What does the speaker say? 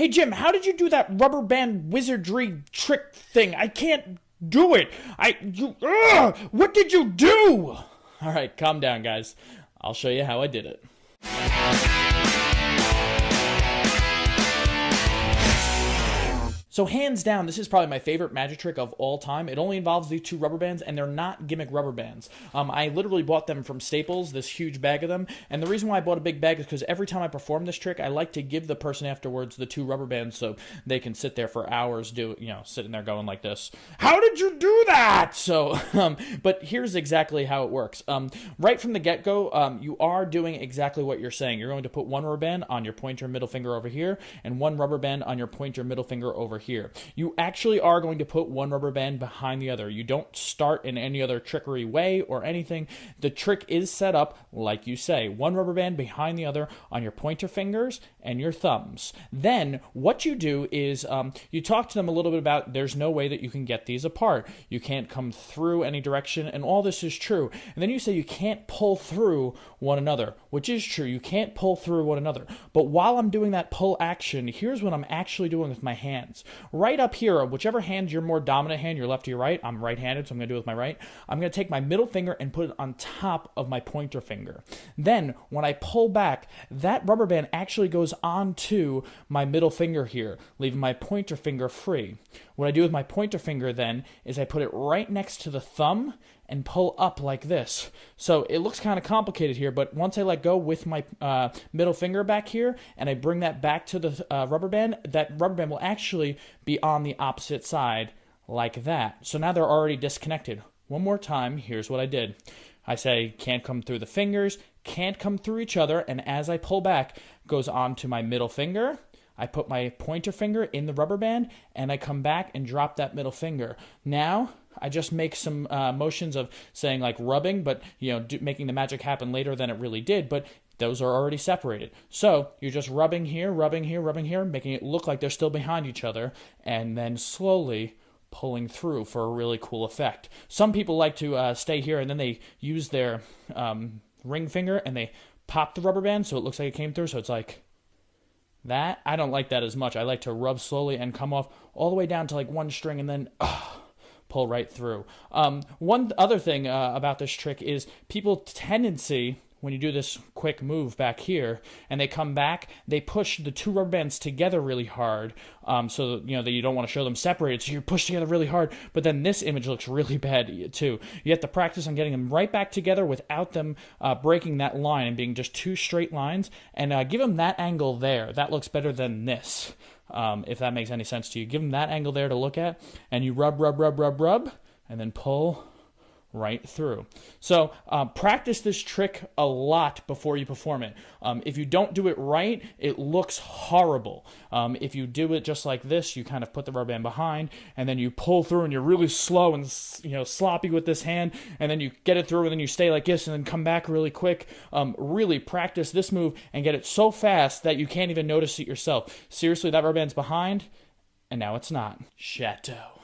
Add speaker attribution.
Speaker 1: Hey, Jim, how did you do that rubber band wizardry trick thing? I can't do it. What did you do? All right, calm down, guys. I'll show you how I did it. So hands down, this is probably my favorite magic trick of all time. It only involves these two rubber bands, and they're not gimmick rubber bands. I literally bought them from Staples, this huge bag of them, and the reason why I bought a big bag is because every time I perform this trick, I like to give the person afterwards the two rubber bands so they can sit there for hours, sitting there going like this. How did you do that? So, but here's exactly how it works. Right from the get-go, you are doing exactly what you're saying. You're going to put one rubber band on your pointer and middle finger over here, and one rubber band on your pointer and middle finger over here. You actually are going to put one rubber band behind the other. You don't start in any other trickery way or anything. The trick is set up like you say. One rubber band behind the other on your pointer fingers and your thumbs. Then what you do is you talk to them a little bit about there's no way that you can get these apart. You can't come through any direction, and all this is true. And then you say you can't pull through one another, which is true. You can't pull through one another. But while I'm doing that pull action, here's what I'm actually doing with my hands. Right up here, whichever hand your more dominant hand, your left or your right, I'm right-handed, so I'm going to do it with my right. I'm going to take my middle finger and put it on top of my pointer finger. Then, when I pull back, that rubber band actually goes onto my middle finger here, leaving my pointer finger free. What I do with my pointer finger then is I put it right next to the thumb and pull up like this. So it looks kind of complicated here, but once I let go with my middle finger back here and I bring that back to the rubber band, that rubber band will actually be on the opposite side like that. So now they're already disconnected. One more time, here's what I did. I say can't come through the fingers, can't come through each other, and as I pull back, goes onto my middle finger. I put my pointer finger in the rubber band, and I come back and drop that middle finger. Now, I just make some motions of saying like rubbing, but making the magic happen later than it really did, but those are already separated. So you're just rubbing here, rubbing here, rubbing here, making it look like they're still behind each other, and then slowly pulling through for a really cool effect. Some people like to stay here, and then they use their ring finger, and they pop the rubber band so it looks like it came through, so it's like that. I don't like that as much. I like to rub slowly and come off all the way down to like one string and then pull right through. One other thing about this trick is people's tendency, when you do this quick move back here and they come back, they push the two rubber bands together really hard, so that you don't want to show them separated, so you push together really hard, but then this image looks really bad too. You have to practice on getting them right back together without them breaking that line and being just two straight lines, and give them that angle there. That looks better than this, if that makes any sense to you. Give them that angle there to look at, and you rub, rub, rub, rub, rub, and then pull right through. So practice this trick a lot before you perform it. If you don't do it right, it looks horrible. If you do it just like this, you kind of put the rubber band behind, and then you pull through, and you're really slow and sloppy with this hand, and then you get it through, and then you stay like this, and then come back really quick. Really practice this move and get it so fast that you can't even notice it yourself. Seriously, that rubber band's behind, and now it's not. Chateau.